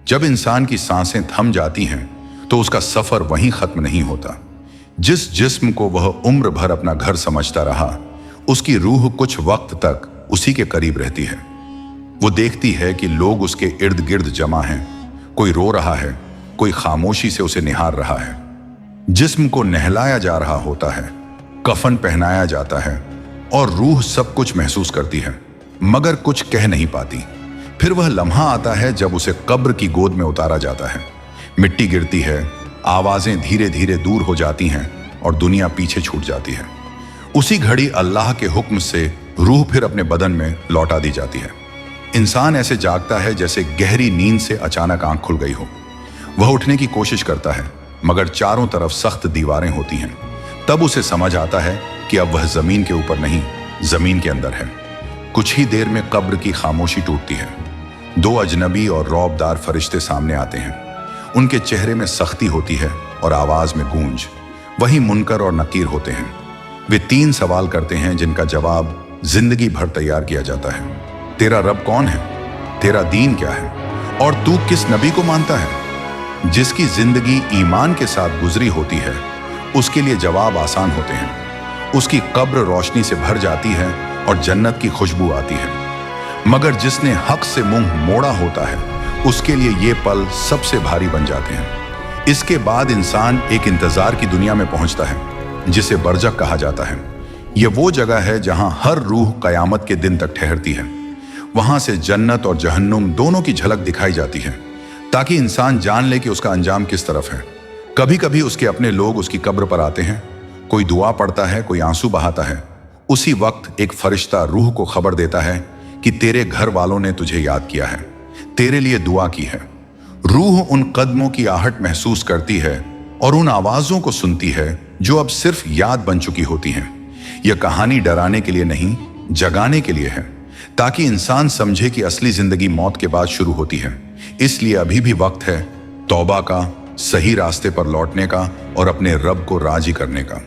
जब इंसान की सांसें थम जाती हैं तो उसका सफर वहीं खत्म नहीं होता। जिस जिस्म को वह उम्र भर अपना घर समझता रहा, उसकी रूह कुछ वक्त तक उसी के करीब रहती है। वो देखती है कि लोग उसके इर्द गिर्द जमा हैं, कोई रो रहा है, कोई खामोशी से उसे निहार रहा है। जिस्म को नहलाया जा रहा होता है, कफन पहनाया जाता है और रूह सब कुछ महसूस करती है, मगर कुछ कह नहीं पाती। फिर वह लम्हा आता है जब उसे कब्र की गोद में उतारा जाता है। मिट्टी गिरती है, आवाजें धीरे धीरे दूर हो जाती हैं और दुनिया पीछे छूट जाती है। उसी घड़ी अल्लाह के हुक्म से रूह फिर अपने बदन में लौटा दी जाती है। इंसान ऐसे जागता है जैसे गहरी नींद से अचानक आंख खुल गई हो। वह उठने की कोशिश करता है, मगर चारों तरफ सख्त दीवारें होती हैं। तब उसे समझ आता है कि अब वह जमीन के ऊपर नहीं, जमीन के अंदर है। कुछ ही देर में कब्र की खामोशी टूटती है। दो अजनबी और रौबदार फरिश्ते सामने आते हैं। उनके चेहरे में सख्ती होती है और आवाज में गूंज। वही मुनकर और नकीर होते हैं। वे 3 सवाल करते हैं जिनका जवाब जिंदगी भर तैयार किया जाता है। तेरा रब कौन है? तेरा दीन क्या है? और तू किस नबी को मानता है? जिसकी जिंदगी ईमान के साथ गुजरी होती है, उसके लिए जवाब आसान होते हैं। उसकी कब्र रोशनी से भर जाती है और जन्नत की खुशबू आती है। मगर जिसने हक से मुंह मोड़ा होता है, उसके लिए ये पल सबसे भारी बन जाते हैं। इसके बाद इंसान एक इंतजार की दुनिया में पहुंचता है, जिसे बरज़ख कहा जाता है। यह वो जगह है जहां हर रूह कयामत के दिन तक ठहरती है। वहां से जन्नत और जहन्नुम दोनों की झलक दिखाई जाती है, ताकि इंसान जान ले कि उसका अंजाम किस तरफ है। कभी कभी उसके अपने लोग उसकी कब्र पर आते हैं। कोई दुआ पढ़ता है, कोई आंसू बहाता है। उसी वक्त एक फरिश्ता रूह को खबर देता है कि तेरे घर वालों ने तुझे याद किया है, तेरे लिए दुआ की है। रूह उन कदमों की आहट महसूस करती है और उन आवाजों को सुनती है जो अब सिर्फ याद बन चुकी होती हैं। यह कहानी डराने के लिए नहीं, जगाने के लिए है, ताकि इंसान समझे कि असली जिंदगी मौत के बाद शुरू होती है। इसलिए अभी भी वक्त है तौबा का, सही रास्ते पर लौटने का और अपने रब को राजी करने का।